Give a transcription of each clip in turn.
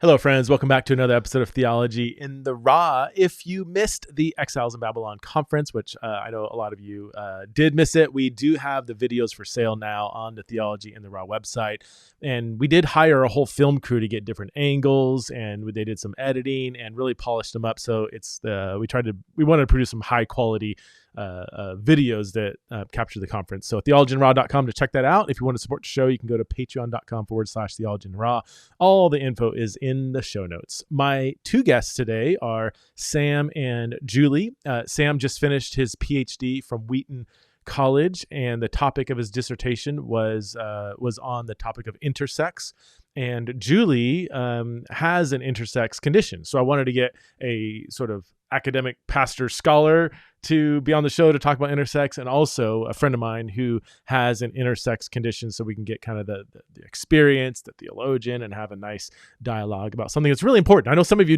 Hello, friends. Welcome back to another episode of Theology in the Raw. If you missed the Exiles in Babylon conference, which I know a lot of you did miss it, we do have the videos for sale now on the Theology in the Raw website. And we did hire a whole film crew to get different angles, and they did some editing and really polished them up. So we wanted to produce some high quality videos that capture the conference. So theologyinraw.com to check that out. If you want to support the show, you can go to patreon.com/theologyinraw. All the info is in the show notes. My two guests today are Sam and Julie. Sam just finished his Ph.D. from Wheaton College, and the topic of his dissertation was on the topic of intersex. And Julie has an intersex condition. So I wanted to get a sort of academic pastor scholar to be on the show to talk about intersex, and also a friend of mine who has an intersex condition, so we can get kind of the experience, the theologian, and have a nice dialogue about something that's really important. I know some of you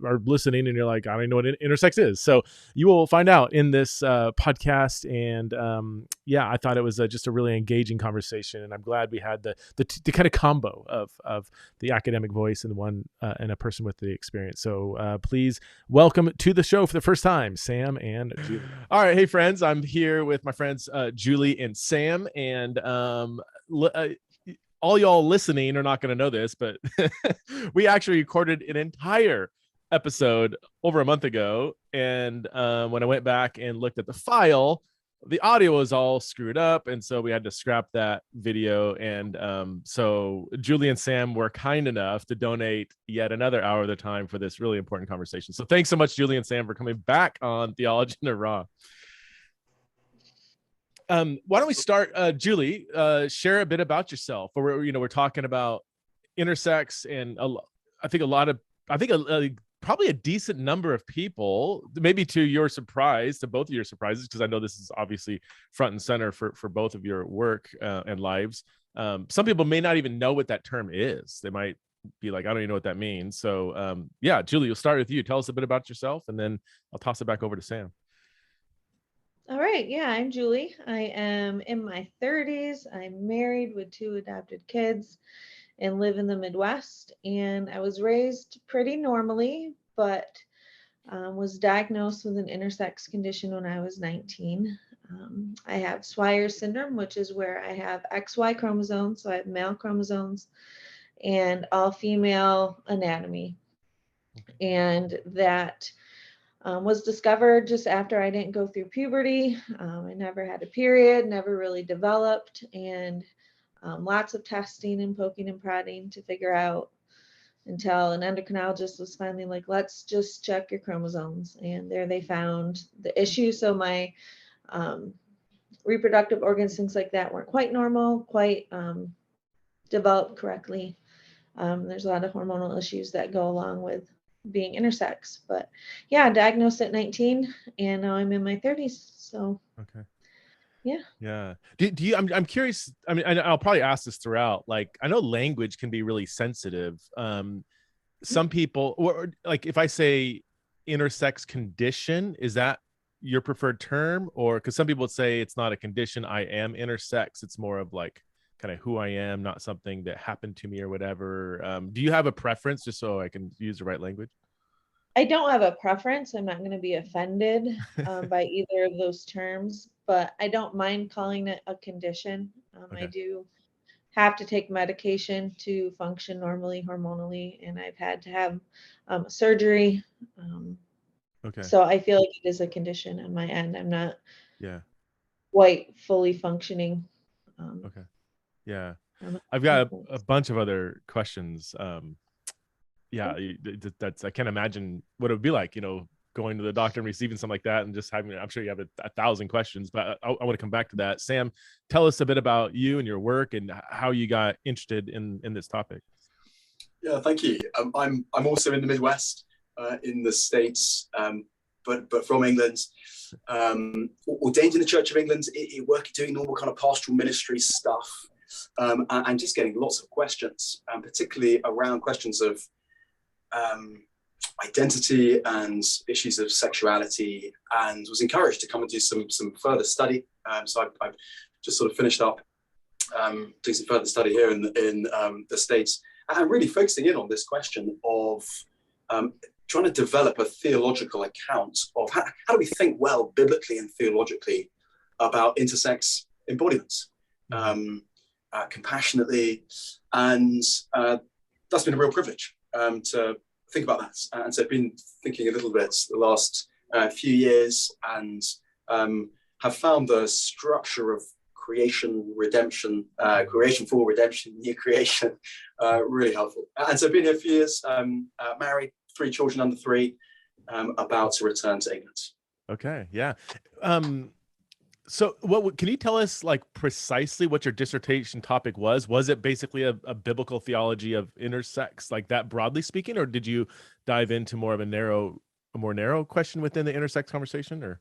are listening and you're like, I don't even know what intersex is. So you will find out in this podcast. And I thought it was just a really engaging conversation, and I'm glad we had the kind of combo of the academic voice and and a person with the experience. So please welcome to the show for the first time, Sam and Julie. All right. Hey, friends. I'm here with my friends, Julie and Sam. And all y'all listening are not going to know this, but we actually recorded an entire episode over a month ago. And when I went back and looked at the file, the audio was all screwed up. And so we had to scrap that video. And so Julie and Sam were kind enough to donate yet another hour of their time for this really important conversation. So thanks so much, Julie and Sam, for coming back on Theology in the Raw. Why don't we start, Julie, share a bit about yourself. We're talking about intersex, and I think probably a decent number of people, maybe to your surprise, to both of your surprises, because I know this is obviously front and center for both of your work and lives. Some people may not even know what that term is. They might be like, I don't even know what that means. So Julie, we'll start with you. Tell us a bit about yourself, and then I'll toss it back over to Sam. All right. Yeah, I'm Julie. I am in my 30s. I'm married with 2 adopted kids and live in the Midwest. And I was raised pretty normally, but was diagnosed with an intersex condition when I was 19. I have Swyer Syndrome, which is where I have XY chromosomes. So I have male chromosomes and all female anatomy. And that was discovered just after I didn't go through puberty. I never had a period, never really developed, and lots of testing and poking and prodding to figure out, until an endocrinologist was finally like, let's just check your chromosomes. And there they found the issue. So my reproductive organs, things like that, weren't quite normal, quite developed correctly. There's a lot of hormonal issues that go along with being intersex. But yeah, diagnosed at 19, and now I'm in my 30s. So okay. Yeah. Do you? I'm curious. I mean, I'll probably ask this throughout. Like, I know language can be really sensitive. Some people, or like, if I say intersex condition, is that your preferred term? Or because some people would say it's not a condition, I am intersex. It's more of like kind of who I am, not something that happened to me or whatever. Do you have a preference, just so I can use the right language? I don't have a preference. I'm not going to be offended by either of those terms, but I don't mind calling it a condition. Okay. I do have to take medication to function normally hormonally, and I've had to have surgery. Okay. So I feel like it is a condition on my end. I'm not quite fully functioning. Okay. Yeah. I've got a bunch of other questions. That's, I can't imagine what it would be like, going to the doctor and receiving something like that, and just having, I'm sure you have a thousand questions, but I want to come back to that. Sam, tell us a bit about you and your work and how you got interested in this topic. Yeah, thank you. I'm also in the Midwest, in the States, but from England, ordained in the Church of England, doing normal kind of pastoral ministry stuff, and just getting lots of questions, particularly around questions of identity and issues of sexuality, and was encouraged to come and do some further study. So I've just sort of finished up doing some further study here in the States, and really focusing in on this question of trying to develop a theological account of how do we think well biblically and theologically about intersex embodiments, compassionately, and that's been a real privilege to think about that. And so I've been thinking a little bit the last few years, and have found the structure of creation, redemption, creation for redemption, new creation, really helpful. And so I've been here a few years, married, 3 children under 3, about to return to England. Okay, yeah. So can you tell us like precisely what your dissertation topic was? Was it basically a biblical theology of intersex, like that broadly speaking, or did you dive into more of a more narrow question within the intersex conversation? Or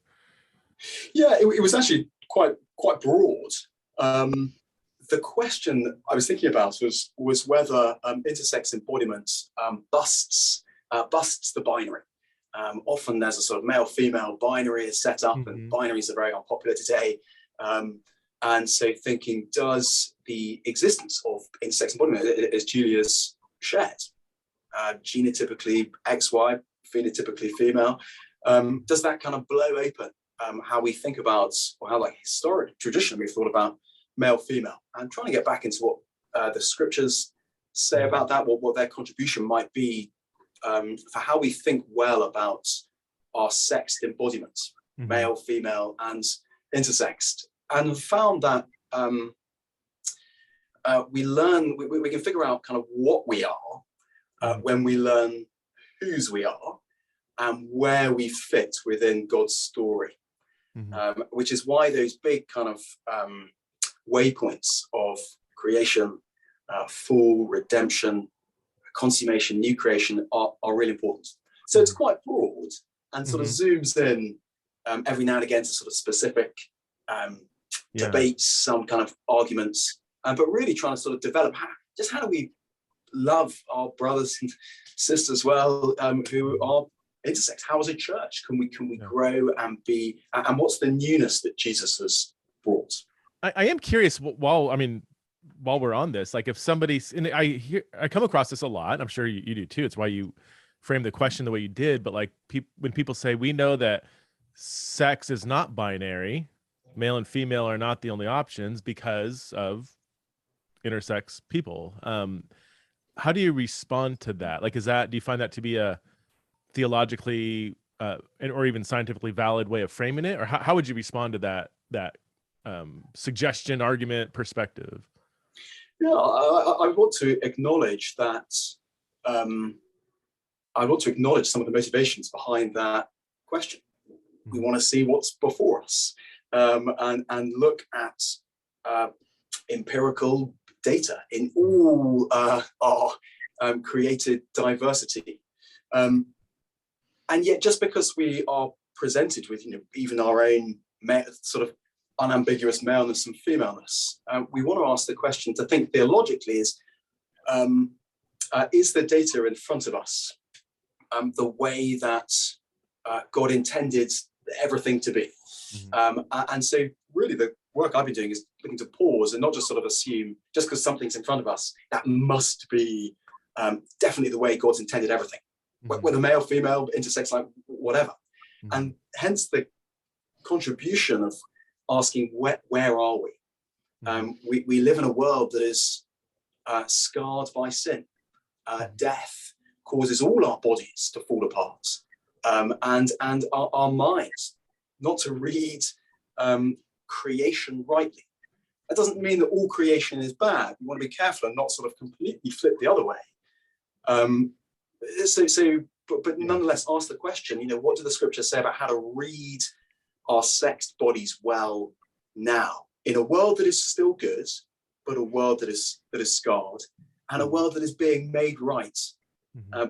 yeah, it was actually quite broad. The question I was thinking about was whether intersex embodiment busts the binary. Often there's a sort of male-female binary is set up, and binaries are very unpopular today. And so thinking, does the existence of intersex embodiment, as Julia's shared, genotypically XY, phenotypically female, does that kind of blow open how we think about, or how like traditionally we've thought about male-female, and trying to get back into what the scriptures say about that, what their contribution might be for how we think well about our sexed embodiments, male, female, and intersexed, and found that we can figure out kind of what we are when we learn whose we are and where we fit within God's story, which is why those big kind of waypoints of creation, fall, redemption, consummation, new creation are really important. So it's quite broad and sort of zooms in every now and again to sort of specific debates, some kind of arguments, but really trying to sort of develop how do we love our brothers and sisters well who are intersex? How as a church can we grow and be, and what's the newness that Jesus has brought? I am curious, while we're on this, like if somebody's, and I come across this a lot, I'm sure you do too. It's why you frame the question the way you did. But like when people say, we know that sex is not binary, male and female are not the only options because of intersex people. How do you respond to that? Like, do you find that to be a theologically or even scientifically valid way of framing it? Or how would you respond to that suggestion, argument, perspective? Yeah, I want to acknowledge that. I want to acknowledge some of the motivations behind that question. We want to see what's before us, and look at empirical data in all our created diversity. And yet, just because we are presented with, even our own sort of unambiguous maleness and femaleness, we want to ask the question, to think theologically, is the data in front of us the way that God intended everything to be? And so really the work I've been doing is looking to pause and not just sort of assume, just because something's in front of us, that must be definitely the way God's intended everything, whether male, female, intersex, like whatever. And hence the contribution of asking, where are we? We live in a world that is scarred by sin. Death causes all our bodies to fall apart, and our minds not to read creation rightly. That doesn't mean that all creation is bad. We want to be careful and not sort of completely flip the other way. But nonetheless, ask the question, what do the scriptures say about how to read our sexed bodies well now, in a world that is still good, but a world that is scarred, and a world that is being made right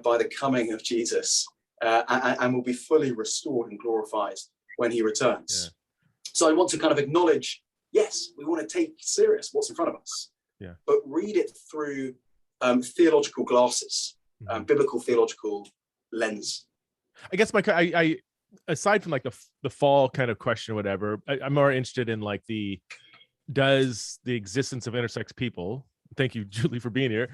by the coming of Jesus, and will be fully restored and glorified when he returns. So I want to kind of acknowledge, yes, we want to take serious what's in front of us, but read it through theological glasses, biblical theological lens. I guess I aside from like the fall kind of question or whatever, I'm more interested in like does the existence of intersex people, thank you, Julie, for being here,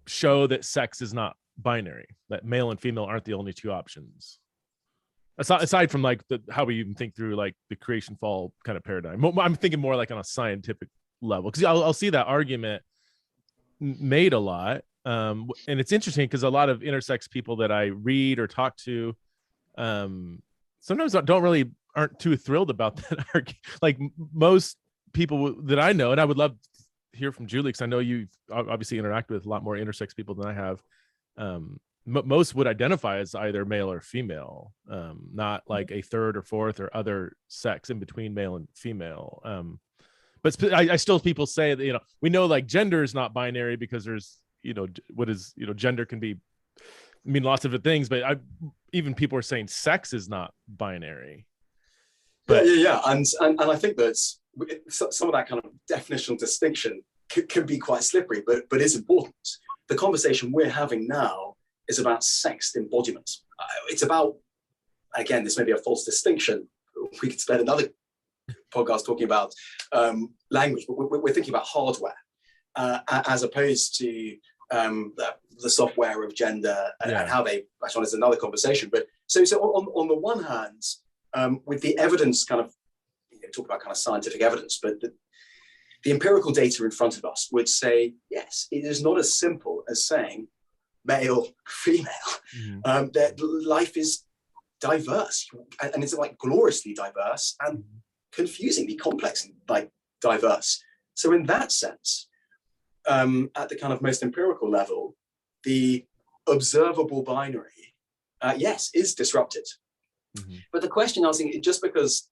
show that sex is not binary, that male and female aren't the only two options. Aside from like how we even think through like the creation fall kind of paradigm. I'm thinking more like on a scientific level, because I'll see that argument made a lot. And it's interesting because a lot of intersex people that I read or talk to sometimes aren't too thrilled about that argument. Like most people that I know, and I would love to hear from Julie, because I know you've obviously interacted with a lot more intersex people than I have. Most would identify as either male or female, not like a third or fourth or other sex in between male and female. But I still, people say that, we know like gender is not binary because there's, gender can mean lots of different things, but even people are saying sex is not binary. But yeah. And I think that some of that kind of definitional distinction can be quite slippery, but is important. The conversation we're having now is about sexed embodiment. It's about, again, this may be a false distinction. We could spend another podcast talking about language, but we're thinking about hardware as opposed to the software of gender and how they latch on is another conversation. But so on the one hand, with the evidence kind of, talk about kind of scientific evidence, but the empirical data in front of us would say, yes, it is not as simple as saying male, female. That life is diverse, and it's like gloriously diverse and confusingly complex and like diverse. So in that sense, at the kind of most empirical level, the observable binary, yes, is disrupted. But the question I was thinking, just because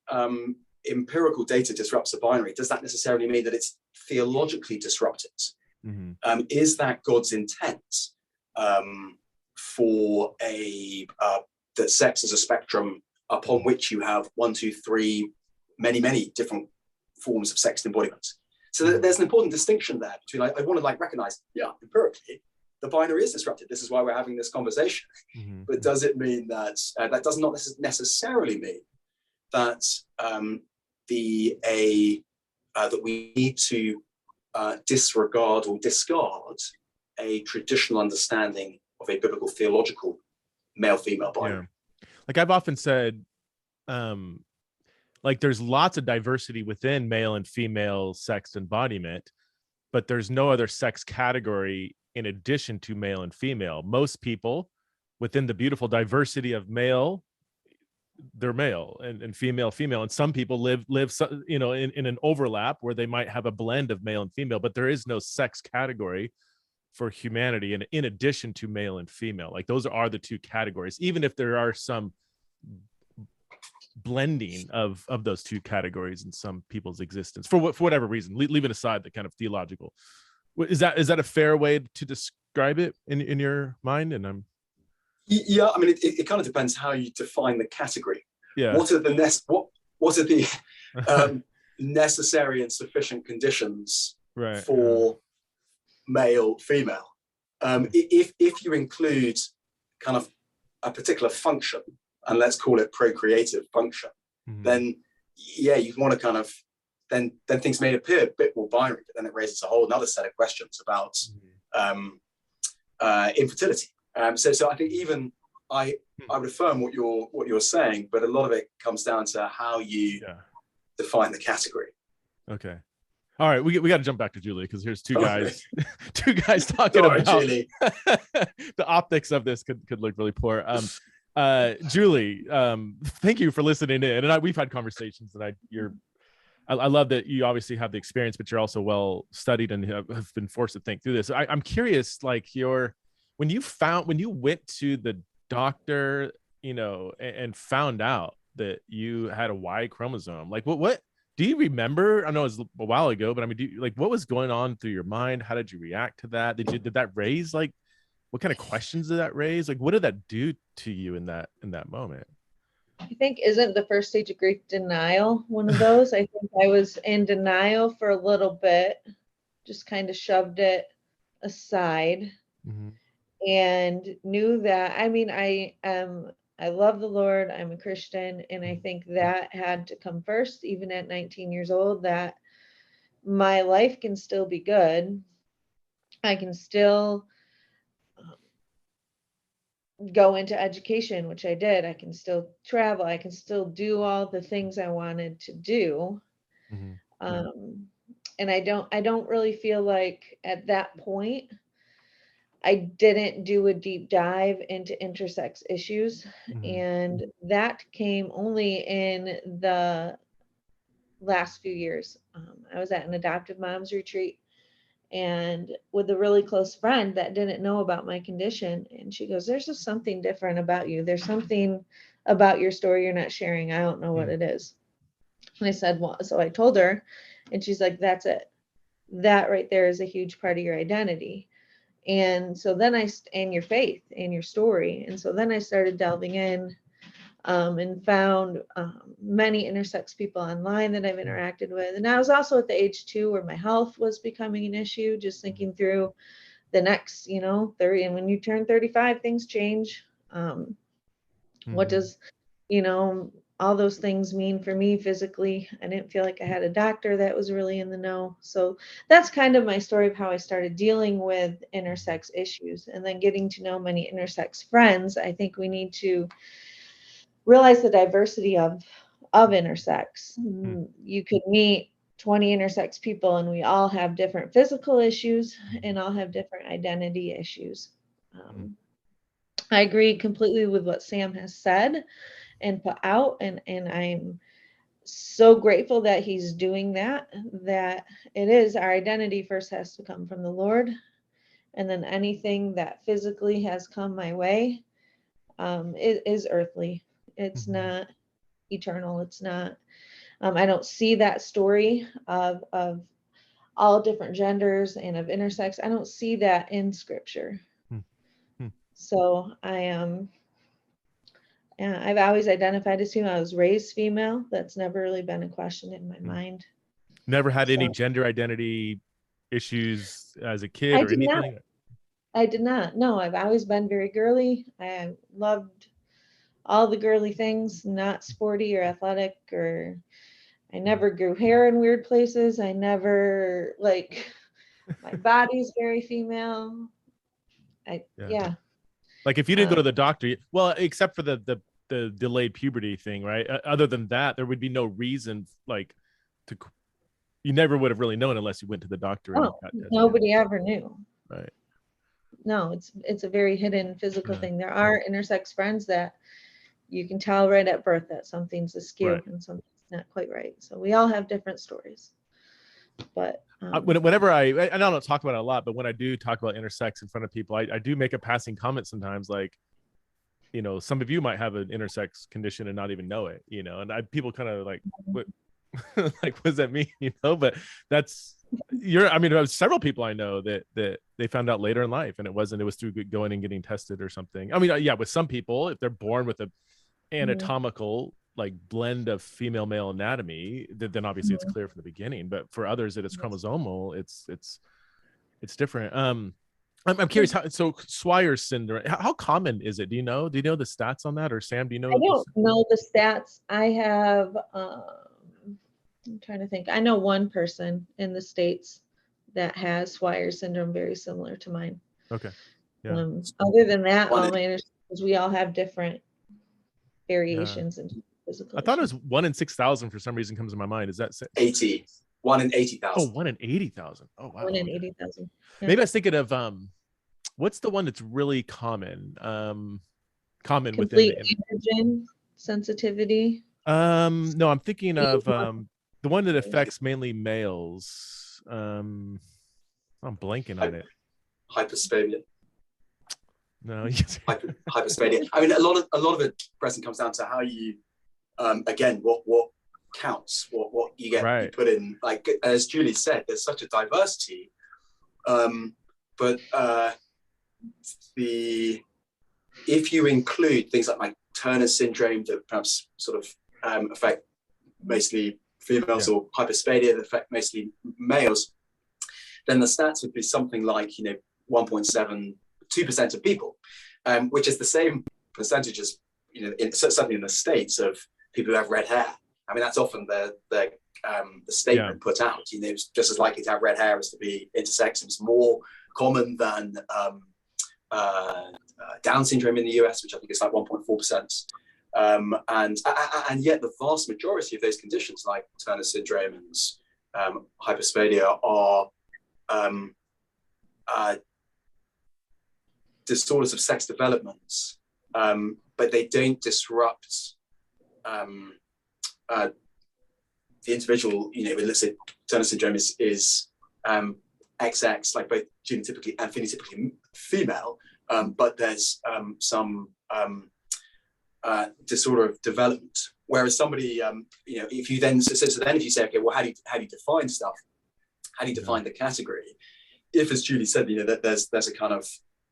empirical data disrupts a binary, does that necessarily mean that it's theologically disrupted? Is that God's intent for that sex is a spectrum upon which you have 1, 2, 3, many different forms of sex embodiment? So there's an important distinction there between, I want to recognize, empirically, the binary is disrupted. This is why we're having this conversation. But does it mean that that does not necessarily mean that that we need to disregard or discard a traditional understanding of a biblical theological male-female binary? Like I've often said, like there's lots of diversity within male and female sex embodiment, but there's no other sex category in addition to male and female. Most people within the beautiful diversity of male, they're male, and female, and some people live in an overlap where they might have a blend of male and female, but there is no sex category for humanity and in addition to male and female. Like those are the two categories, even if there are some blending of those two categories in some people's existence for whatever reason, leaving aside the kind of theological. Is that a fair way to describe it in your mind? And I'm I mean, it kind of depends how you define the category. What are the necessary and sufficient conditions for male, female? If you include kind of a particular function, and let's call it procreative function, then you want to kind of then things may appear a bit more binary, but then it raises a whole another set of questions about infertility. So I think even I would affirm what you're saying, but a lot of it comes down to how you define the category. Okay. All right, we got to jump back to Julie, because here's two guys talking about Julie. The optics of this could look really poor. Julie, thank you for listening in, and we've had conversations, and I love that you obviously have the experience, but you're also well studied and have been forced to think through this. I'm curious, like when you went to the doctor, and found out that you had a Y chromosome, like what do you remember? I know it was a while ago, but I mean, what was going on through your mind? How did you react to that? Did that raise, like, what kind of questions did that raise? Like, what did that do to you in that moment? I think, isn't the first stage of grief denial one of those? I think I was in denial for a little bit, just kind of shoved it aside, and knew that, I mean, I love the Lord, I'm a Christian, and I think that had to come first, even at 19 years old, that my life can still be good, I can still go into education, which I did. I can still travel. I can still do all the things I wanted to do. Mm-hmm. And I don't really feel like at that point I didn't do a deep dive into intersex issues. Mm-hmm. And that came only in the last few years. I was at an adoptive moms retreat and with a really close friend that didn't know about my condition. And she goes, there's just something different about you. There's something about your story you're not sharing. I don't know what it is. And I said, well, so I told her, and she's like, that's it. That right there is a huge part of your identity. And so then and your faith and your story. And so then I started delving in and found many intersex people online that I've interacted with. And I was also at the age too where my health was becoming an issue, just thinking through the next, 30. And when you turn 35, things change. What does, all those things mean for me physically? I didn't feel like I had a doctor that was really in the know. So that's kind of my story of how I started dealing with intersex issues. And then getting to know many intersex friends, I think we need to realize the diversity of intersex. You could meet 20 intersex people and we all have different physical issues and all have different identity issues. I agree completely with what Sam has said and put out, and I'm so grateful that he's doing that it is our identity first has to come from the Lord, and then anything that physically has come my way it is earthly. It's not eternal. It's not I don't see that story of all different genders and of intersex. I don't see that in scripture. So I've always identified as female. I was raised female. That's never really been a question in my mind. Never had any gender identity issues as a kid or anything? I did not. No, I've always been very girly. I loved all the girly things, not sporty or athletic, or I never grew hair in weird places. I never, my body's very female. Yeah. Like if you didn't go to the doctor, well, except for the delayed puberty thing, right? Other than that, there would be no reason you never would have really known unless you went to the doctor. Oh, nobody ever knew. Right. No, it's a very hidden physical thing. There are intersex friends that you can tell right at birth that something's askew and something's not quite right. So we all have different stories. But whenever I don't talk about it a lot, but when I do talk about intersex in front of people, I do make a passing comment sometimes, like, some of you might have an intersex condition and not even know it, and people kind of like, what, like, what does that mean? But several people I know that they found out later in life, and it was through going and getting tested or something. With some people, if they're born with a anatomical like blend of female male anatomy, then obviously it's clear from the beginning. But for others that it's chromosomal, it's different. I'm curious, so Swyer Syndrome, how common is it? Do you know the stats on that? Or Sam, do you know? I don't know the stats. I have I'm trying to think. I know one person in the States that has Swyer Syndrome very similar to mine. Okay. Yeah. Other than that, all my intersex, we all have different variations in physical. I thought it was 1 in 6,000 for some reason comes to my mind. Is that 80? 1 in 80,000. Oh, 1 in 80,000. Oh, wow. 1 in 80,000. Yeah. Maybe I was thinking of what's the one that's really common? Common complete within androgen sensitivity. No, I'm thinking of the one that affects mainly males. I'm blanking on it. Hyperspadia. No, hyperspadia. I mean, a lot of it, Preston, comes down to how you, again, what counts, what you get you put in. Like as Julie said, there's such a diversity, but if you include things like Turner syndrome that perhaps sort of affect mostly females, or hyperspadia that affect mostly males, then the stats would be something like 1.72% of people, which is the same percentage as certainly in the States of people who have red hair. I mean, that's often the statement put out. It's just as likely to have red hair as to be intersex. It's more common than Down syndrome in the US, which I think is like 1.4%. And yet the vast majority of those conditions, like Turner syndrome and hypersphagia, are disorders of sex development, but they don't disrupt the individual. Let's say Turner syndrome is XX, like both genotypically and phenotypically female, but there's some disorder of development. Whereas somebody, if you then if you say, okay, well, how do you define stuff? How do you define the category? If, as Julie said, that there's a kind of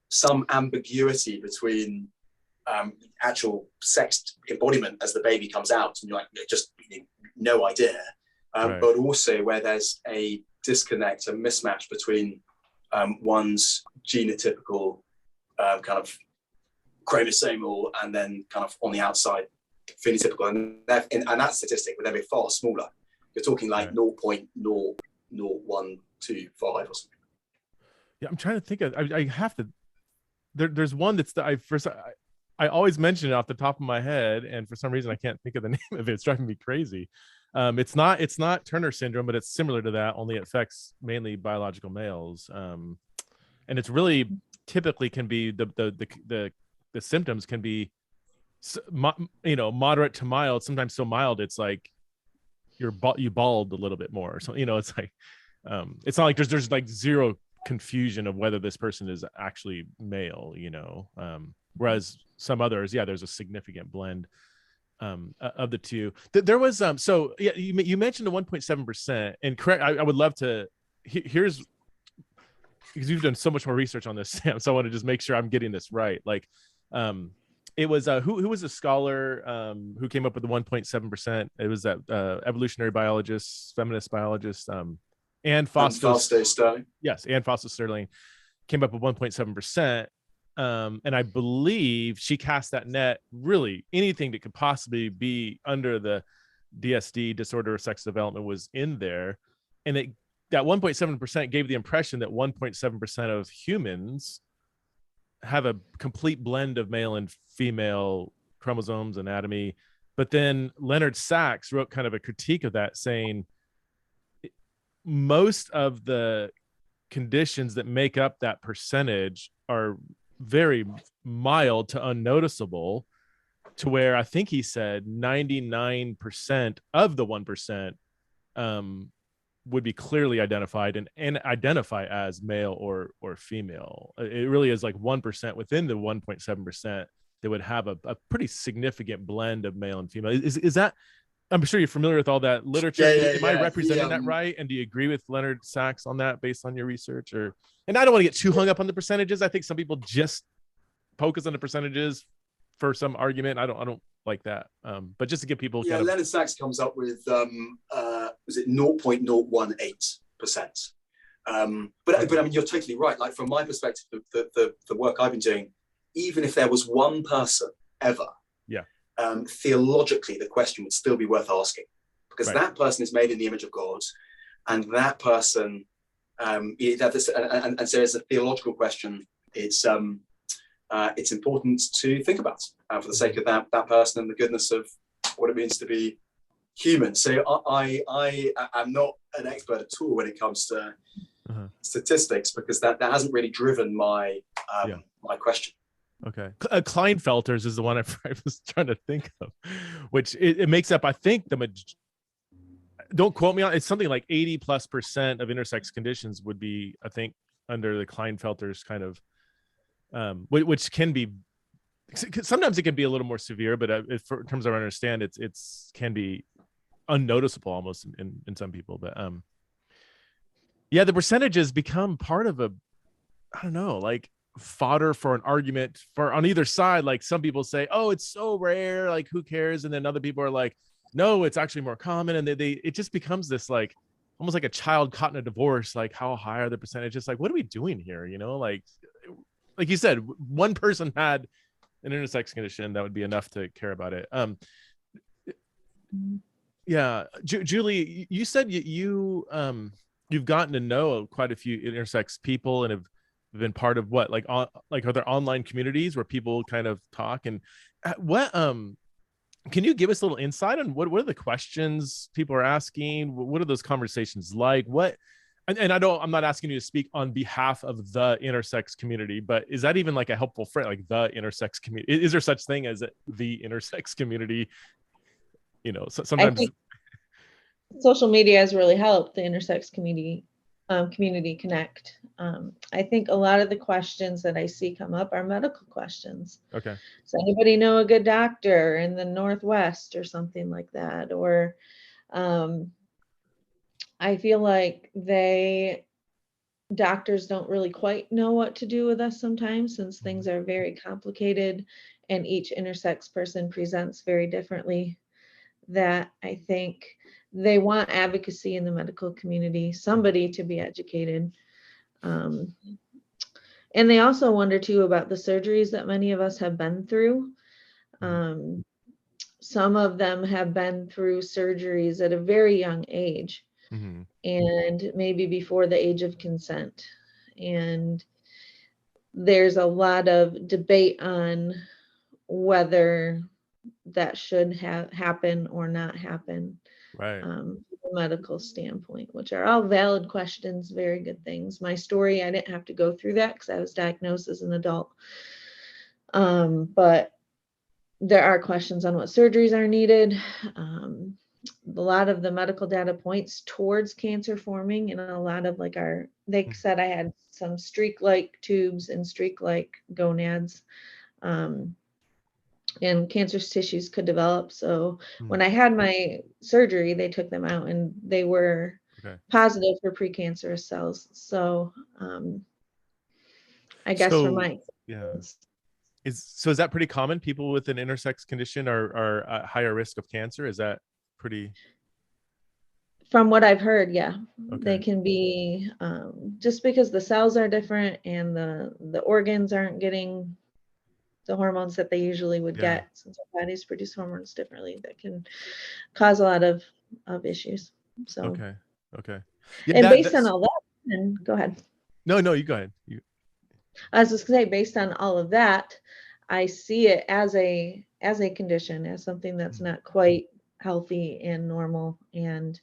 some ambiguity between actual sex embodiment as the baby comes out, and you're like, just no idea, right. But also where there's a disconnect, a mismatch between one's genotypical kind of chromosomal and then kind of on the outside phenotypical, and that statistic would then be far smaller. You're talking like right. 0.00125 or something. Yeah, I'm trying to think of. I have to. There's one that's I always mention it off the top of my head, and for some reason I can't think of the name of it. It's driving me crazy. It's not Turner syndrome, but it's similar to that. Only it affects mainly biological males, and it's really typically can be the symptoms can be, moderate to mild. Sometimes so mild it's like you bald a little bit more. So it's like it's not like there's like zero confusion of whether this person is actually male, whereas some others, there's a significant blend of the two. There was you mentioned the 1.7%, and correct, I would love to here's because you've done so much more research on this, Sam, so I want to just make sure I'm getting this right. Like it was who was a scholar who came up with the 1.7%? It was that evolutionary biologist, feminist biologist, Anne Foster Sterling. Yes, Anne Foster Sterling came up with 1.7%. And I believe she cast that net, really anything that could possibly be under the DSD, disorder of sex development, was in there. And that 1.7% gave the impression that 1.7% of humans have a complete blend of male and female chromosomes, anatomy. But then Leonard Sachs wrote kind of a critique of that, saying most of the conditions that make up that percentage are very mild to unnoticeable, to where I think he said 99% of the 1% would be clearly identified and identify as male or female. It really is like 1% within the 1.7% that would have a pretty significant blend of male and female. Is that, I'm sure you're familiar with all that literature. Am I representing that right? And do you agree with Leonard Sachs on that based on your research? And I don't want to get too hung up on the percentages. I think some people just focus on the percentages for some argument. I don't like that. But just to give people Leonard Sachs comes up with was it 0.018%? But I mean, you're totally right. Like, from my perspective, the work I've been doing, even if there was one person ever, theologically the question would still be worth asking, because that person is made in the image of God, and that person and so as a theological question, it's important to think about for the sake of that person and the goodness of what it means to be human. So I am not an expert at all when it comes to statistics, because that hasn't really driven my my question. Okay. Klinefelter's is the one I was trying to think of, which it makes up, I think, don't quote me on, it's something like 80+% of intersex conditions would be, I think, under the Klinefelter's kind of, which can be, sometimes it can be a little more severe, but in terms of I understand, it's can be unnoticeable almost in some people. But the percentages become part of I don't know, like fodder for an argument for on either side. Like, some people say, oh, it's so rare, like who cares? And then other people are like, no, it's actually more common. And it just becomes this, like, almost like a child caught in a divorce. Like, how high are the percentages? Like, what are we doing here? Like you said, one person had an intersex condition, that would be enough to care about it. Julie, you said you've gotten to know quite a few intersex people and have been part of what, like are there online communities where people kind of talk? And what can you give us a little insight on what are the questions people are asking? What are those conversations like? And I'm not asking you to speak on behalf of the intersex community, but is that even like a helpful phrase, like the intersex community? Is there such thing as the intersex community? So I sometimes. think social media has really helped the intersex community connect. I think a lot of the questions that I see come up are medical questions. Okay. Does anybody know a good doctor in the Northwest or something like that? Or I feel like doctors don't really quite know what to do with us sometimes, since things are very complicated and each intersex person presents very differently, that I think they want advocacy in the medical community, somebody to be educated. And they also wonder too about the surgeries that many of us have been through. Some of them have been through surgeries at a very young age, and maybe before the age of consent. And there's a lot of debate on whether that should happen or not happen. Right. From a medical standpoint, which are all valid questions, very good things. My story, I didn't have to go through that because I was diagnosed as an adult. But there are questions on what surgeries are needed. A lot of the medical data points towards cancer forming, and a lot of they said I had some streak-like tubes and streak-like gonads. And cancerous tissues could develop. So when I had my surgery, they took them out and they were positive for precancerous cells. So I guess for my experience. Is that pretty common? People with an intersex condition are at higher risk of cancer? Is that pretty? From what I've heard, yeah. Okay. They can be, just because the cells are different and the organs aren't getting the hormones that they usually would get, since our bodies produce hormones differently, that can cause a lot of issues. So okay. And based on all that, and go ahead. No, you go ahead. I was just gonna say, based on all of that, I see it as a condition, as something that's not quite healthy and normal. And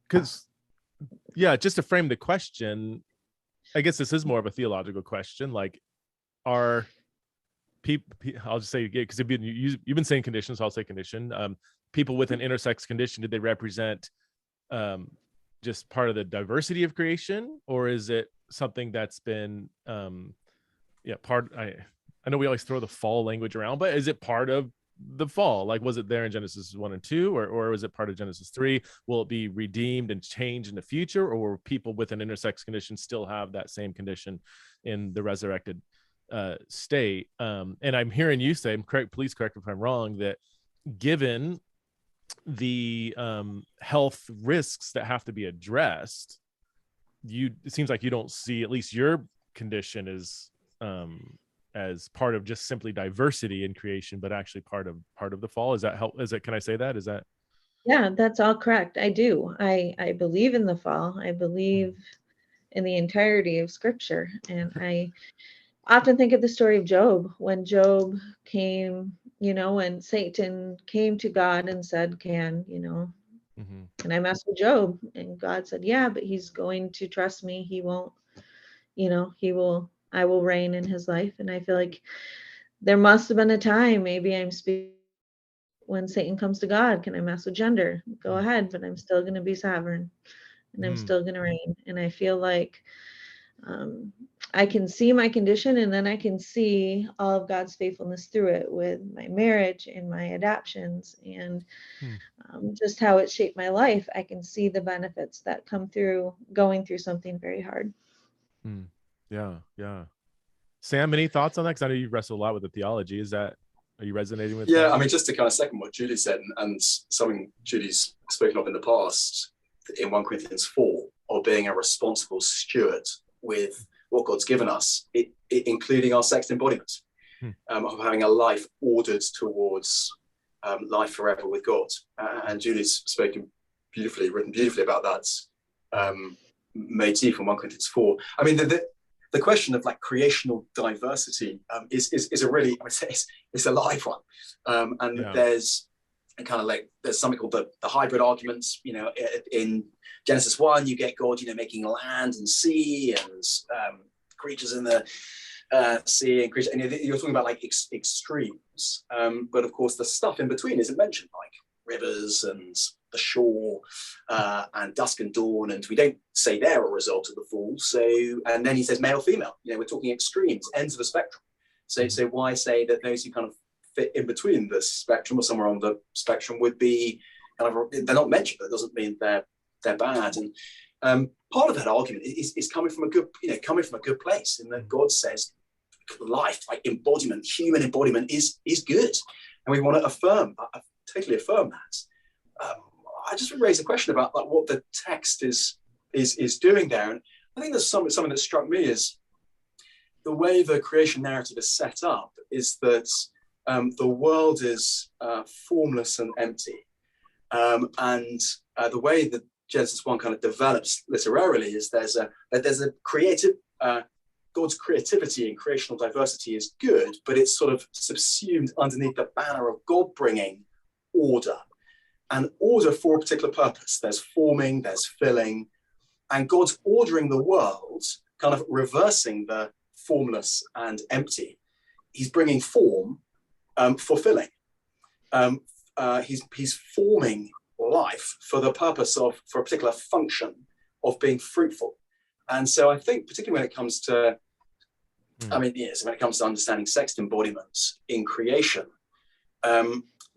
because just to frame the question, I guess this is more of a theological question. Like, are people, I'll just say, because you've been saying condition, so I'll say condition. People with an intersex condition, did they represent just part of the diversity of creation, or is it something that's been part? I know we always throw the fall language around, but is it part of the fall? Like, was it there in Genesis 1 and 2, or was it part of Genesis 3? Will it be redeemed and changed in the future, or will people with an intersex condition still have that same condition in the resurrected state? And I'm hearing you say, please correct if I'm wrong, that given the health risks that have to be addressed, it seems like you don't see at least your condition as part of just simply diversity in creation, but actually part of the fall. Is that help? Can I say that? Is that? Yeah, that's all correct. I do. I believe in the fall. I believe in the entirety of Scripture, and I often think of the story of Job, when Job came, when Satan came to God and said, can I mess with Job? And God said, yeah, but he's going to trust me. He won't, I will reign in his life. And I feel like there must have been a time, maybe I'm speaking, when Satan comes to God, can I mess with gender? Go ahead, but I'm still going to be sovereign, and I'm still going to reign. And I feel like I can see my condition, and then I can see all of God's faithfulness through it, with my marriage and my adoptions, and just how it shaped my life. I can see the benefits that come through going through something very hard. Yeah. Sam, any thoughts on that? Because I know you wrestle a lot with the theology. Are you resonating with? Yeah, I mean, just to kind of second what Julie said, and something Julie's spoken of in the past, in 1 Corinthians 4, of being a responsible steward with what God's given us, including our sex embodiment, of having a life ordered towards life forever with God. And Julie's written beautifully about that. made to you from 1 Corinthians 4. I mean, the question of like creational diversity is a really, it's a live one. And there's kind of like, there's something called the hybrid arguments. You know, in Genesis 1, you get God, you know, making land and sea and creatures in the sea and creatures, and you're talking about like extremes. But of course, the stuff in between isn't mentioned, like rivers and the shore and dusk and dawn, and we don't say they're a result of the fall. So, and then he says male, female. You know, we're talking extremes, ends of the spectrum. So why say that those who kind of fit in between the spectrum or somewhere on the spectrum would be kind of, they're not mentioned, but it doesn't mean they're bad. And part of that argument is coming from a good, you know, coming from a good place, in that God says life, like embodiment, human embodiment is good, and we want to totally affirm that. I just raised a question about like what the text is doing there, and I think there's something that struck me is the way the creation narrative is set up is that the world is formless and empty, and the way that Genesis 1 kind of develops literarily is there's a creative, God's creativity and creational diversity is good, but it's sort of subsumed underneath the banner of God bringing order, and order for a particular purpose. There's forming, there's filling, and God's ordering the world, kind of reversing the formless and empty. He's bringing form for filling. He's forming life for the purpose of, for a particular function of being fruitful. And so I think particularly when it comes to, when it comes to understanding sex embodiments in creation,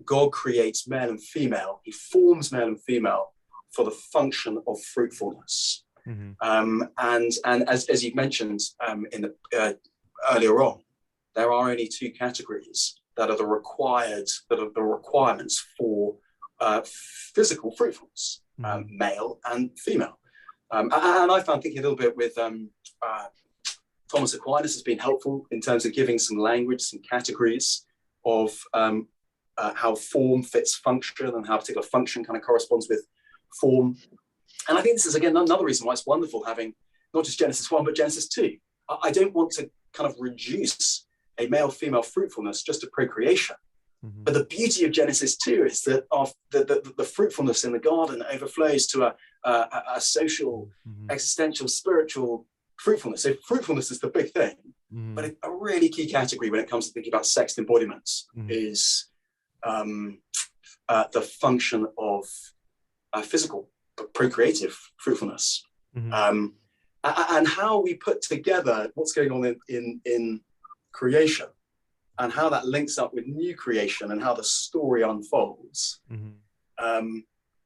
God creates male and female. He forms male and female for the function of fruitfulness. And as you've mentioned in the earlier on, there are only two categories that are the requirements for physical fruitfulness, male and female. And I found thinking a little bit with Thomas Aquinas has been helpful in terms of giving some language, some categories of how form fits function and how a particular function kind of corresponds with form. And I think this is, again, another reason why it's wonderful having not just Genesis 1, but Genesis 2. I don't want to kind of reduce a male-female fruitfulness just to procreation. But the beauty of Genesis 2 is that the fruitfulness in the garden overflows to a social, existential, spiritual fruitfulness. So fruitfulness is the big thing, but a really key category when it comes to thinking about sex embodiments is the function of physical, procreative fruitfulness. And how we put together what's going on in creation, and how that links up with new creation and how the story unfolds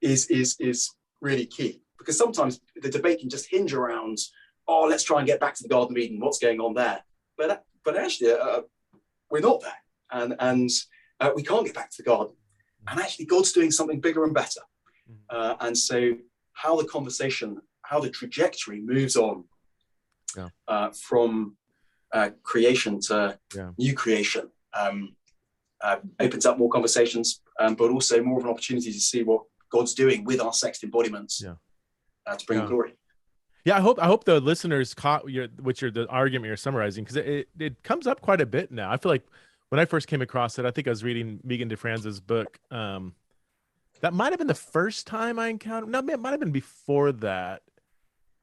is really key. Because sometimes the debate can just hinge around, oh, let's try and get back to the Garden of Eden, what's going on there? But actually, we're not there, and we can't get back to the garden. And actually, God's doing something bigger and better. And so how the conversation, how the trajectory moves on from creation to new creation opens up more conversations, but also more of an opportunity to see what God's doing with our sex embodiments to bring him glory. Yeah, I hope the listeners caught the argument you're summarizing, because it comes up quite a bit now. I feel like when I first came across it, I think I was reading Megan DeFrance's book. That might have been the first time I encountered. No, it might have been before that,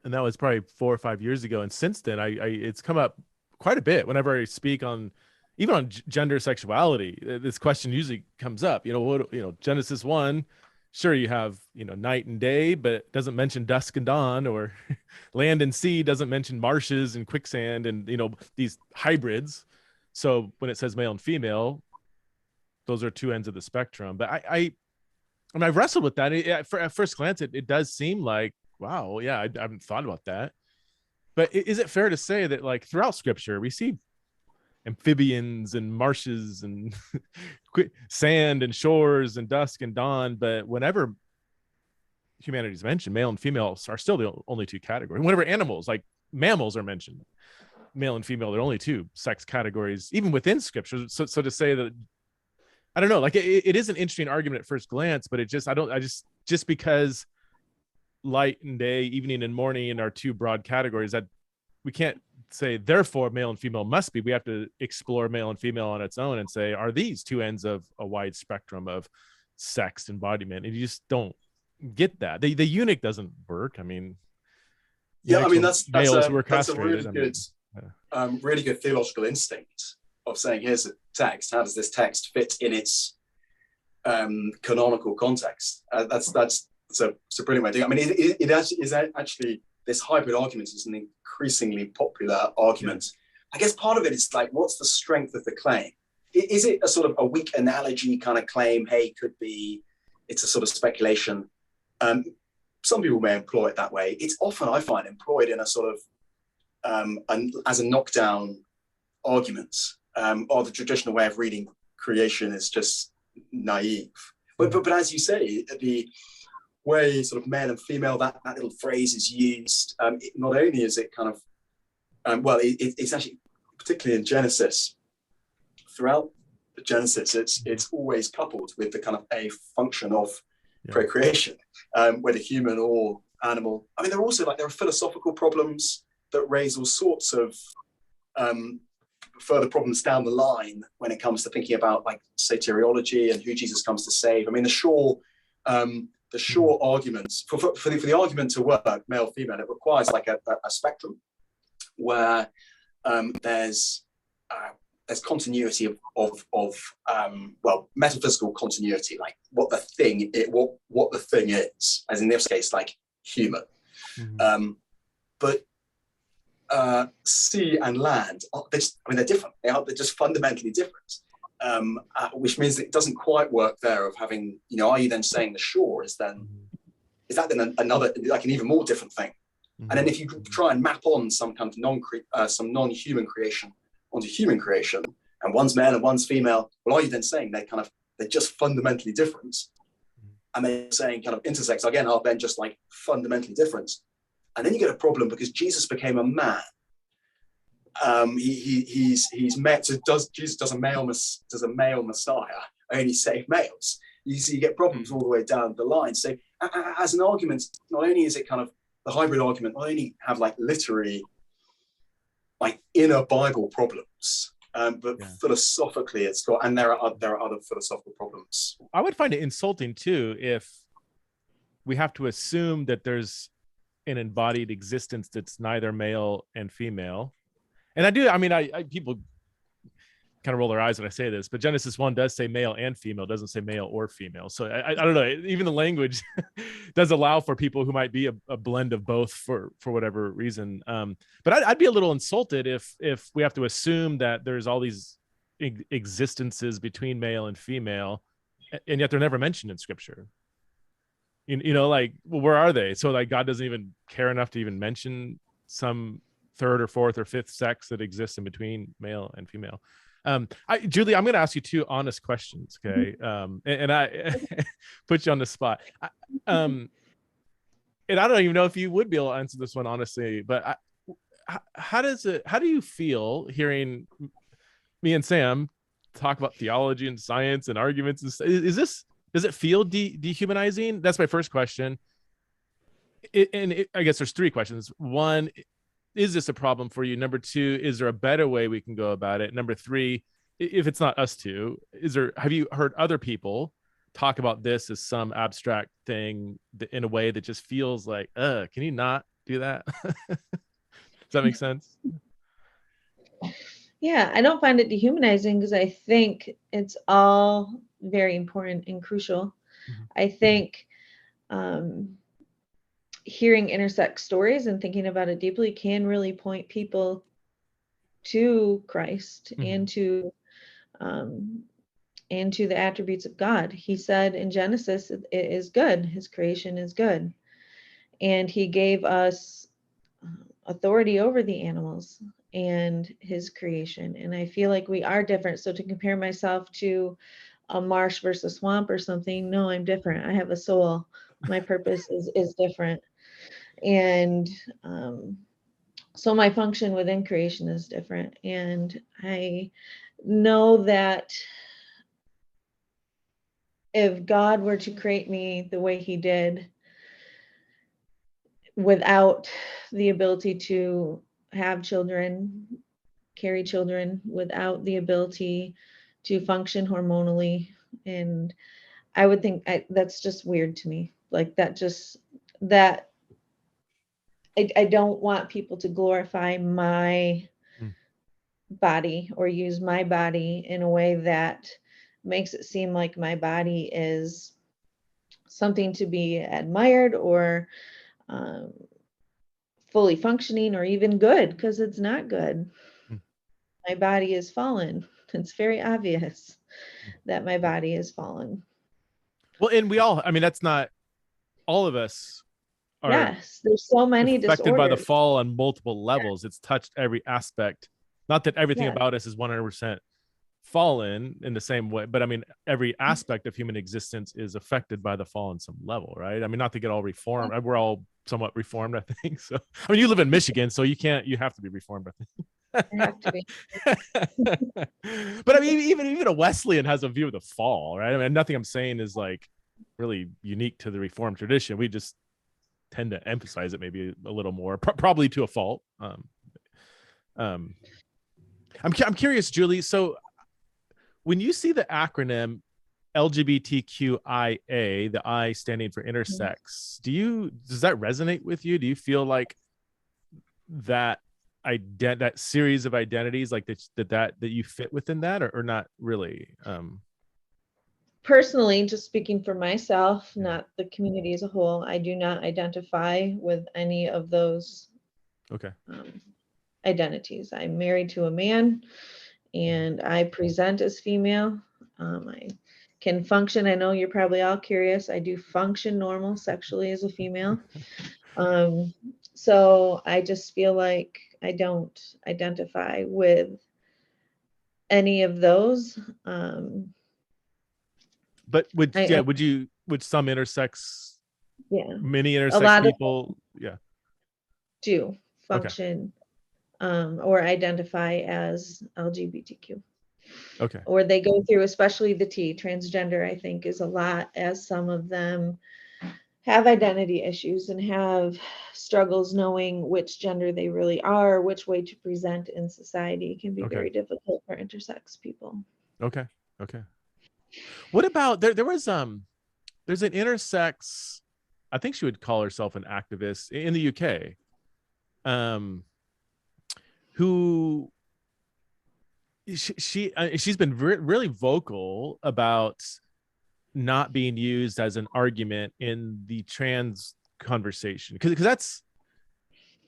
and that was probably 4 or 5 years ago. And since then, it's come up quite a bit whenever I speak on, even on gender sexuality. This question usually comes up. Genesis 1, sure, you have night and day, but it doesn't mention dusk and dawn, or land and sea doesn't mention marshes and quicksand and these hybrids. So when it says male and female, those are two ends of the spectrum. But I've wrestled with that. At first glance, it does seem like, wow, yeah, I haven't thought about that. But is it fair to say that, like, throughout Scripture, we see amphibians and marshes and sand and shores and dusk and dawn, but whenever humanity is mentioned, male and female are still the only two categories. Whenever animals, like mammals, are mentioned, male and female, they're only two sex categories, even within Scripture. So to say that, I don't know, like it is an interesting argument at first glance, but just because light and day, evening and morning in our two broad categories, that we can't say therefore male and female must be. We have to explore male and female on its own and say, are these two ends of a wide spectrum of sex embodiment? And you just don't get that. The eunuch doesn't work. I mean, yeah, I mean that's a who were that's a castrated. really good theological instinct of saying, here's a text. How does this text fit in its canonical context? That's a brilliant way of doing it. I mean, it actually is actually, this hybrid argument is an increasingly popular argument. I guess part of it is like, what's the strength of the claim? Is it a sort of a weak analogy kind of claim? Hey, could be, it's a sort of speculation. Some people may employ it that way. It's often, I find, employed in a sort of, as a knockdown argument, or the traditional way of reading creation is just naive. But as you say, the way sort of male and female, that little phrase is used, not only is it kind of, it's actually, particularly in Genesis, throughout the Genesis, it's always coupled with the kind of a function of procreation, whether human or animal. I mean, there are philosophical problems that raise all sorts of further problems down the line when it comes to thinking about like soteriology and who Jesus comes to save. I mean, the short arguments for the argument to work, male, female, it requires like a spectrum where there's continuity of metaphysical continuity, like what the thing is, as in this case, like human. But sea and land, they're different. They're just fundamentally different, which means that it doesn't quite work there of having, are you then saying the shore is that then another, like an even more different thing? And then if you try and map on some kind of some non-human creation onto human creation, and one's male and one's female, well, are you then saying they're just fundamentally different? And they're saying kind of intersex again are then just like fundamentally different. And then you get a problem because Jesus became a man. He's met. So Jesus does a male Messiah only save males? You get problems all the way down the line. So as an argument, not only is it kind of the hybrid argument, not only have like literary, like inner Bible problems, but philosophically it's got, and there are other philosophical problems. I would find it insulting too if we have to assume that there's an embodied existence that's neither male and female. And I people kind of roll their eyes when I say this, but Genesis 1 does say male and female, doesn't say male or female. So I don't know, even the language does allow for people who might be a blend of both for whatever reason. But I'd be a little insulted if we have to assume that there's all these existences between male and female, and yet they're never mentioned in scripture. Like, well, where are they? So like God doesn't even care enough to even mention some third or fourth or fifth sex that exists in between male and female. Julie, I'm going to ask you two honest questions, okay? And I put you on the spot. And I don't even know if you would be able to answer this one honestly, but how do you feel hearing me and Sam talk about theology and science and arguments? Does it feel dehumanizing? That's my first question. I guess there's three questions. One, is this a problem for you? Number two, is there a better way we can go about it? Number three, if it's not us two, have you heard other people talk about this as some abstract thing in a way that just feels like, can you not do that? Does that make sense? Yeah, I don't find it dehumanizing because I think it's all very important and crucial. I think hearing intersex stories and thinking about it deeply can really point people to Christ and to the attributes of God. He said in Genesis, it is good. His creation is good. And he gave us authority over the animals and his creation. And I feel like we are different. So to compare myself to a marsh versus swamp or something, no, I'm different. I have a soul. My purpose is different. And so my function within creation is different. And I know that if God were to create me the way he did, without the ability to have children, carry children, without the ability to function hormonally. And I would think that's just weird to me. Like that I don't want people to glorify my Mm. body or use my body in a way that makes it seem like my body is something to be admired or um, fully functioning or even good, because it's not good. Mm. My body is fallen. It's very obvious Mm. that my body is fallen. Well, and we all, I mean, that's not all of us are Yes, there's so many affected by the disorders. fall on multiple levels. It's touched every aspect. Not that everything Yeah. about us is 100% fallen in the same way, but I mean, every aspect of human existence is affected by the fall on some level, right? I mean, not to get all reformed. We're all somewhat reformed, I think. So, I mean, you live in Michigan, so you have to be reformed, I think. I have to be. But I mean, even a Wesleyan has a view of the fall, right? I mean, nothing I'm saying is like really unique to the Reformed tradition. We just tend to emphasize it maybe a little more, probably to a fault. I'm curious, Julie. So when you see the acronym LGBTQIA, the I standing for intersex, does that resonate with you? Do you feel like that that series of identities, like that you fit within that, or not really? Personally, just speaking for myself, not the community as a whole, I do not identify with any of those Okay. Identities. I'm married to a man and I present as female. I can function. I know you're probably all curious. I do function normal sexually as a female. So I just feel like I don't identify with any of those. But would some intersex, many a intersex lot people, do function or identify as LGBTQ. Okay. Or they go through, especially the T, transgender, I think is a lot, as some of them have identity issues and have struggles knowing which gender they really are, which way to present in society. It can be very difficult for intersex people. Okay. What about there was there's an intersex, I think she would call herself an activist in the UK, who she's been really vocal about not being used as an argument in the trans conversation, because that's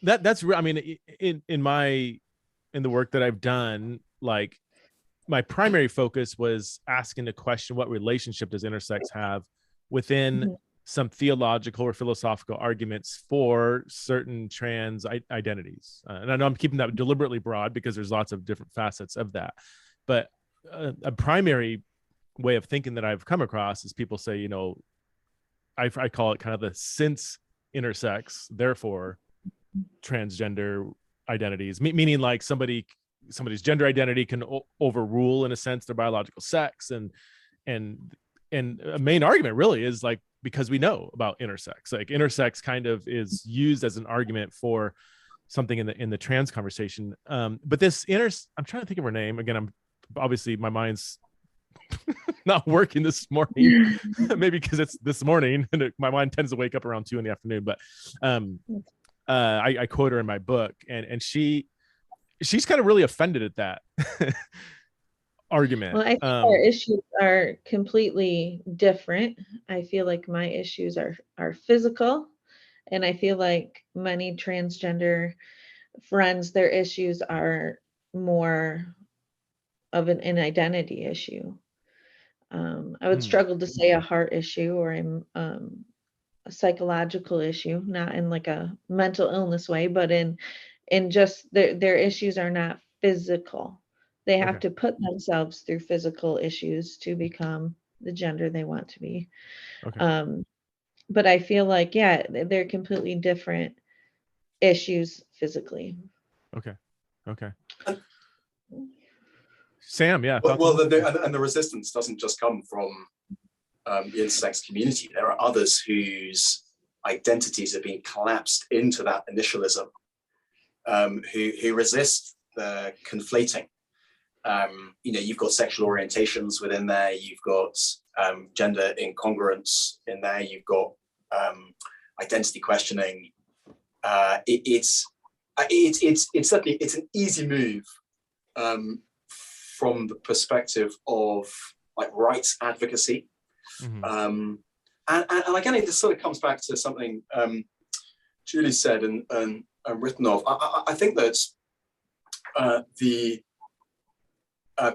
I mean, in the work that I've done, like my primary focus was asking the question, what relationship does intersex have within some theological or philosophical arguments for certain trans identities? And I know I'm keeping that deliberately broad because there's lots of different facets of that. But a primary way of thinking that I've come across is people say, I call it kind of the since intersex, therefore transgender identities, meaning like somebody's gender identity can overrule, in a sense, their biological sex, and a main argument really is like, because we know about intersex, like intersex kind of is used as an argument for something in the trans conversation. But this I'm trying to think of her name again. I'm obviously, my mind's not working this morning, maybe because it's this morning and my mind tends to wake up around 2 p.m. But I quote her in my book, and she's kind of really offended at that argument. Well, I think our issues are completely different. I feel like my issues are physical, and I feel like many transgender friends, their issues are more of an identity issue. I would struggle to say a heart issue or a psychological issue, not in like a mental illness way, but in just their issues are not physical. They have to put themselves through physical issues to become the gender they want to be. But I feel like, they're completely different issues physically. Okay. Sam, yeah. Well, the resistance doesn't just come from the intersex community. There are others whose identities have been collapsed into that initialism, who resist the conflating. You've got sexual orientations within there, you've got gender incongruence in there, you've got identity questioning. It's certainly an easy move from the perspective of like rights advocacy. And again, it just sort of comes back to something Julie said and written of. I think that the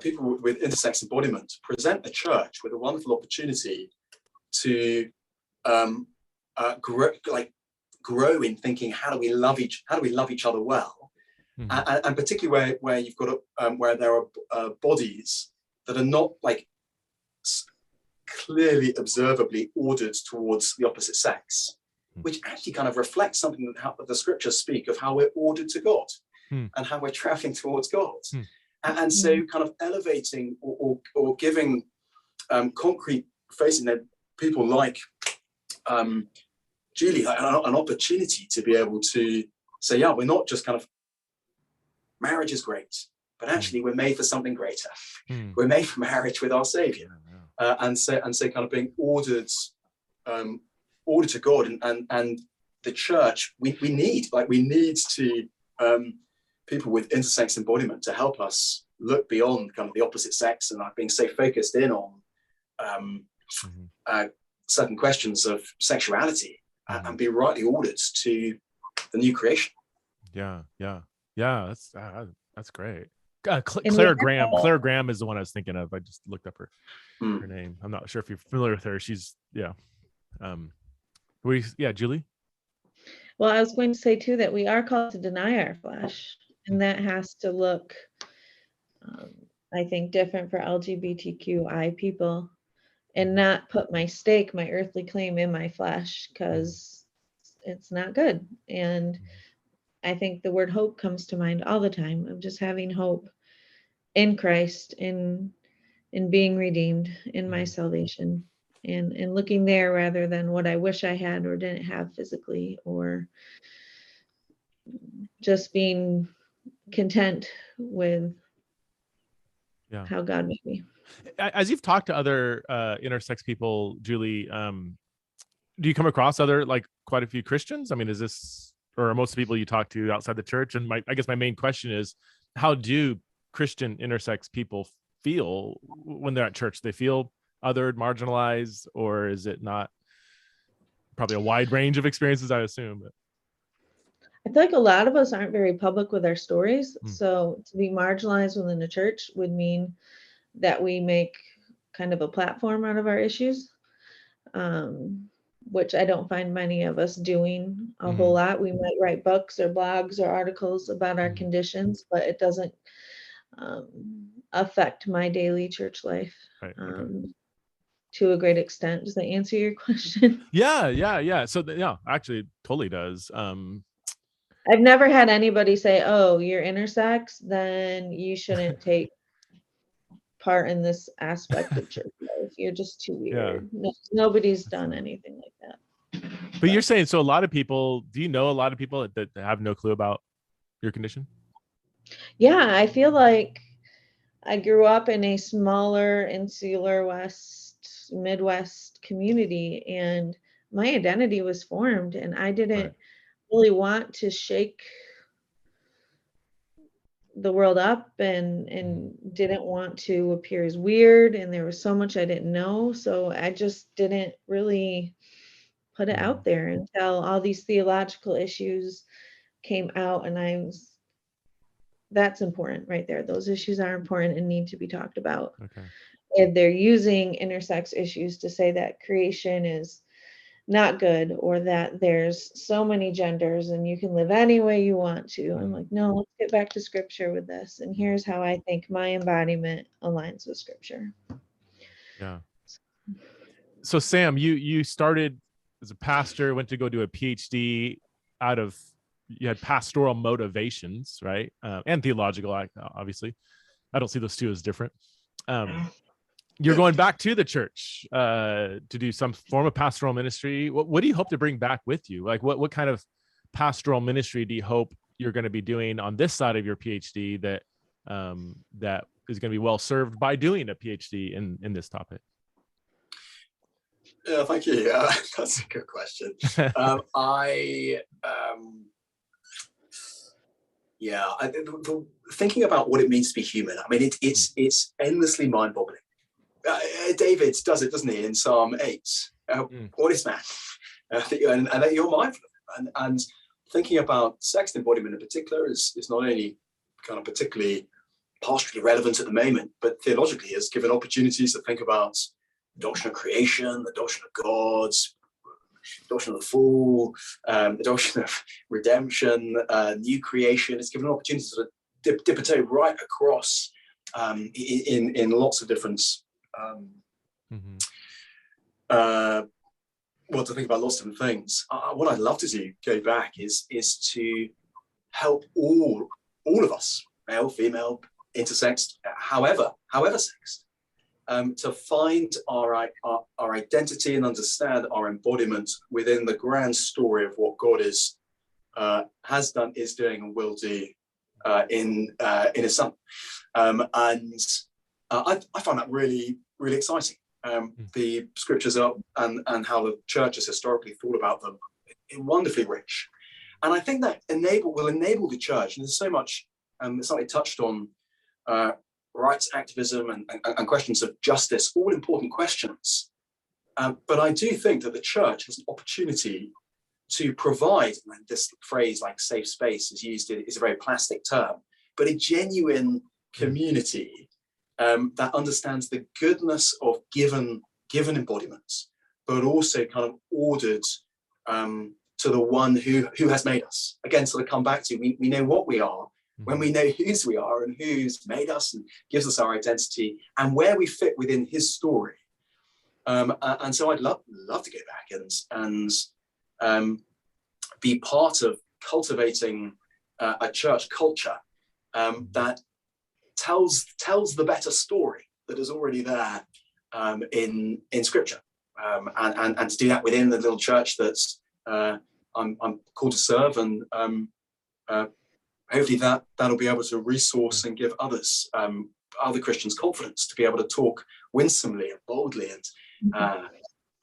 people with intersex embodiment present the church with a wonderful opportunity to grow in thinking, how do we love each other well, and particularly where you've got where there are bodies that are not like clearly observably ordered towards the opposite sex, which actually kind of reflects something that the scriptures speak of, how we're ordered to God and how we're traveling towards God. And so kind of elevating or giving concrete facing people like Julie an opportunity to be able to say, yeah, we're not just kind of, marriage is great, but actually we're made for something greater. We're made for marriage with our Savior. And so kind of being ordered to God, and the church, we need to people with intersex embodiment to help us look beyond kind of the opposite sex and being so focused in on certain questions of sexuality and be rightly ordered to the new creation. That's great. Claire Graham is the one I was thinking of. I just looked up her name. I'm not sure if you're familiar with her. She's Julie. Well, I was going to say too that we are called to deny our flesh, and that has to look, I think, different for LGBTQI people, and not put my stake, my earthly claim, in my flesh, because it's not good. And I think the word hope comes to mind all the time, of just having hope in Christ, in being redeemed, in my salvation, and looking there rather than what I wish I had or didn't have physically, or just being content with how God made me. As you've talked to other intersex people, Julie, do you come across other, like, quite a few Christians? I mean, is this, or are most of the people you talk to outside the church? And I guess my main question is, how do Christian intersex people feel when they're at church? They feel othered, marginalized, or is it not? Probably a wide range of experiences, I assume. But I feel like a lot of us aren't very public with our stories. So to be marginalized within the church would mean that we make kind of a platform out of our issues, which I don't find many of us doing a whole lot. We might write books or blogs or articles about our conditions, but it doesn't affect my daily church life to a great extent. Does that answer your question? Yeah. So actually it totally does. I've never had anybody say, oh, you're intersex, then you shouldn't take part in this aspect of church life. You're just too weird. Nobody's done anything like that. But you're saying, so a lot of people, do you know a lot of people that have no clue about your condition? Yeah, I feel like I grew up in a smaller, insular Midwest community, and my identity was formed, and I didn't really want to shake the world up and didn't want to appear as weird, and there was so much I didn't know, so I just didn't really put it out there until all these theological issues came out, and that's important right there. Those issues are important and need to be talked about. If they're using intersex issues to say that creation is not good, or that there's so many genders and you can live any way you want to, I'm like, no, let's get back to scripture with this, and here's how I think my embodiment aligns with scripture. So Sam, you started as a pastor, went to go do a Ph.D. you had pastoral motivations, right? And theological, obviously. I don't see those two as different. you're going back to the church to do some form of pastoral ministry. What do you hope to bring back with you? Like what kind of pastoral ministry do you hope you're going to be doing on this side of your PhD that that is going to be well served by doing a PhD in this topic? Yeah, thank you. That's a good question. Thinking about what it means to be human. I mean, it's endlessly mind-boggling. David does it, doesn't he, in Psalm 8? What is man? And that you're mindful of it. And thinking about sex embodiment in particular is not only kind of particularly pastorally relevant at the moment, but theologically has given opportunities to think about the doctrine of creation, the doctrine of God, the doctrine of the fall, the doctrine of redemption, new creation. It's given an opportunity to dip a toe right across in lots of different to think about lots of different things. What I'd love to do, go back, is to help all of us, male, female, intersex, however sexed, to find our identity and understand our embodiment within the grand story of what God has done, is doing, and will do in His Son. And I find that really, really exciting. The scriptures are and how the church has historically thought about them, wonderfully rich. And I think that will enable the church, and there's so much, it's something touched on, rights activism and questions of justice, all important questions. But I do think that the church has an opportunity to provide, and this phrase like safe space is used, is a very plastic term, but a genuine community that understands the goodness of given embodiments, but also kind of ordered to the one who has made us. Again, sort of come back to, we know what we are when we know whose we are and who's made us and gives us our identity and where we fit within His story. And so I'd love to go back and be part of cultivating a church culture that tells the better story that is already there in Scripture, and to do that within the little church that's I'm called to serve, and hopefully that'll be able to resource and give others, other Christians, confidence to be able to talk winsomely and boldly and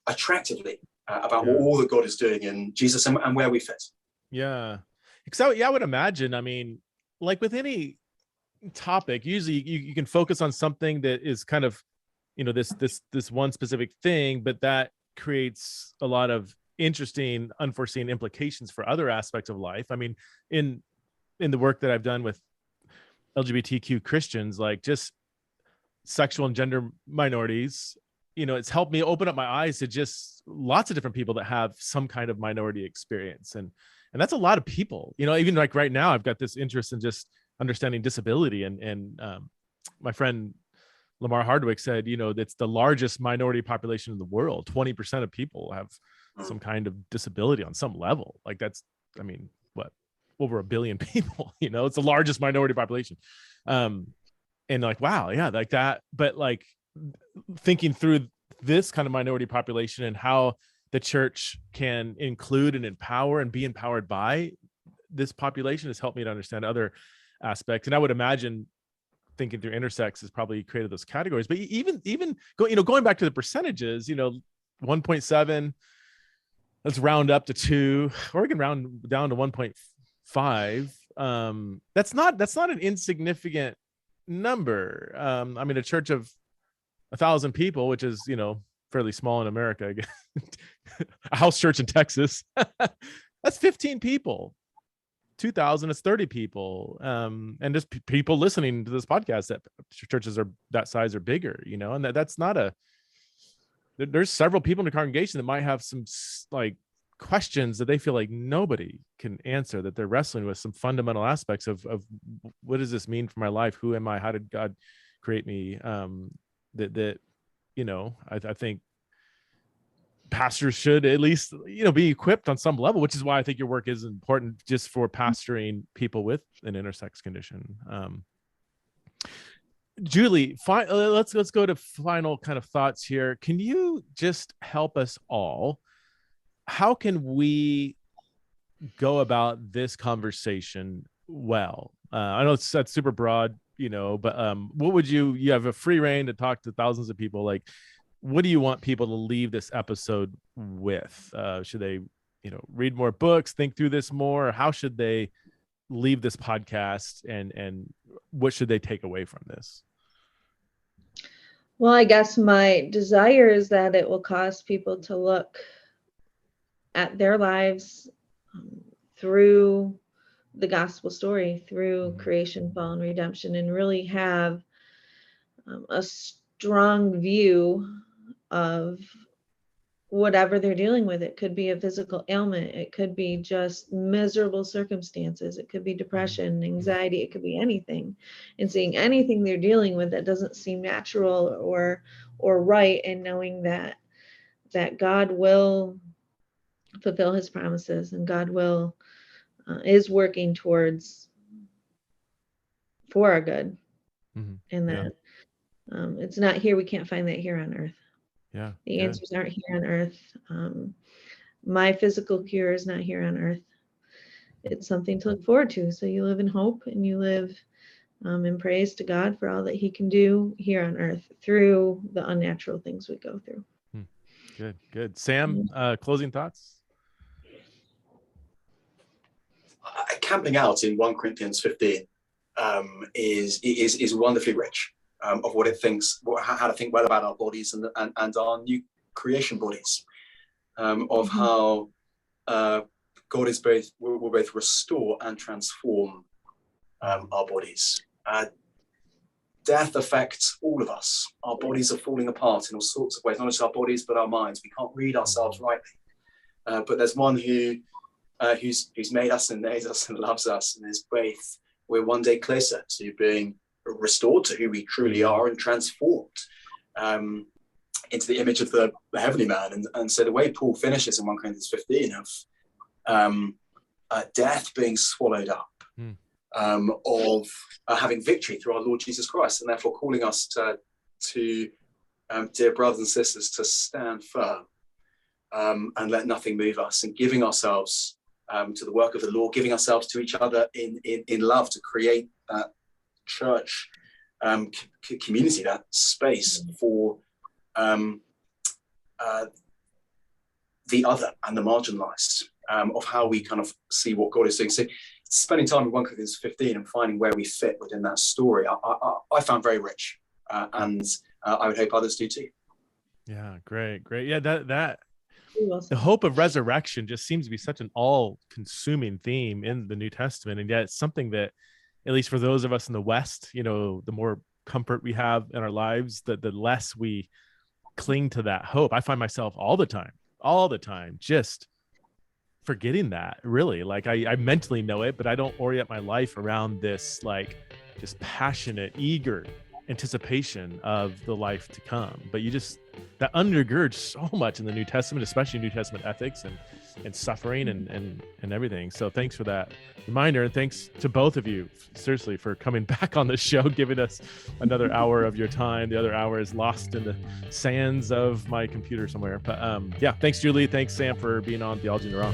attractively about all that God is doing in Jesus and where we fit. Yeah. So I would imagine, I mean, like with any topic, usually you can focus on something that is kind of, this one specific thing, but that creates a lot of interesting, unforeseen implications for other aspects of life. I mean, in the work that I've done with LGBTQ Christians, like just sexual and gender minorities, it's helped me open up my eyes to just lots of different people that have some kind of minority experience. And that's a lot of people, even like right now, I've got this interest in just understanding disability. And my friend Lamar Hardwick said, that's the largest minority population in the world. 20% of people have some kind of disability on some level. Like that's, I mean, what, over 1 billion people, it's the largest minority population. And like, wow, yeah, like that. But like thinking through this kind of minority population and how the church can include and empower and be empowered by this population has helped me to understand other aspects. And I would imagine thinking through Intersex has probably created those categories. But even going back to the percentages, 1.7, let's round up to 2, or we can round down to 1.5. That's not an insignificant number. I mean, a church of 1,000 people, which is, fairly small in America, I guess. A house church in Texas, that's 15 people. 2,000 is 30 people. And just people listening to this podcast, that churches are that size or bigger, and that's not there's several people in the congregation that might have some like questions that they feel like nobody can answer, that they're wrestling with some fundamental aspects of what does this mean for my life? Who am I? How did God create me? I think pastors should at least, be equipped on some level, which is why I think your work is important just for pastoring people with an intersex condition. Julie, let's go to final kind of thoughts here. Can you just help us all? How can we go about this conversation well? I know that's super broad, but what would you have a free reign to talk to thousands of people. Like, what do you want people to leave this episode with? Should they, read more books, think through this more? Or how should they leave this podcast, and what should they take away from this? Well, I guess my desire is that it will cause people to look at their lives through the gospel story, through creation, fall, and redemption, and really have a strong view of whatever they're dealing with. It could be a physical ailment. It could be just miserable circumstances. It could be depression, anxiety. It could be anything. And seeing anything they're dealing with that doesn't seem natural or right, and knowing that God will fulfill his promises, and God will is working towards for our good, and that it's not here. We can't find that here on earth. Yeah, the answers aren't here on earth. My physical cure is not here on earth. It's something to look forward to. So you live in hope, and you live in praise to God for all that he can do here on earth through the unnatural things we go through. Good. Sam, closing thoughts? Camping out in 1 Corinthians 15 is wonderfully rich of what it thinks, how to think well about our bodies and our new creation bodies, of how God is will both restore and transform our bodies. Death affects all of us. Our bodies are falling apart in all sorts of ways, not just our bodies, but our minds. We can't read ourselves rightly. But there's one who's made us and knows us and loves us, and is both, we're one day closer to being restored to who we truly are and transformed into the image of the heavenly man. And so the way Paul finishes in 1 Corinthians 15 of death being swallowed up, of having victory through our Lord Jesus Christ, and therefore calling us to dear brothers and sisters, to stand firm and let nothing move us, and giving ourselves to the work of the Lord, giving ourselves to each other in love, to create that church community, that space for the other and the marginalized, of how we kind of see what God is doing. So spending time in 1 Corinthians 15 and finding where we fit within that story, I found very rich, and I would hope others do too. Yeah, great. Yeah, that the hope of resurrection just seems to be such an all-consuming theme in the New Testament, and yet it's something that, at least for those of us in the West, the more comfort we have in our lives, the less we cling to that hope. I find myself all the time, just forgetting that, really. Like I mentally know it, but I don't orient my life around this, like, just passionate, eager anticipation of the life to come. But that undergirds so much in the New Testament, especially New Testament ethics and suffering and everything. So thanks for that reminder, and thanks to both of you, seriously, for coming back on the show, giving us another hour of your time. The other hour is lost in the sands of my computer somewhere. But thanks Julie, thanks Sam for being on Theology in the Raw.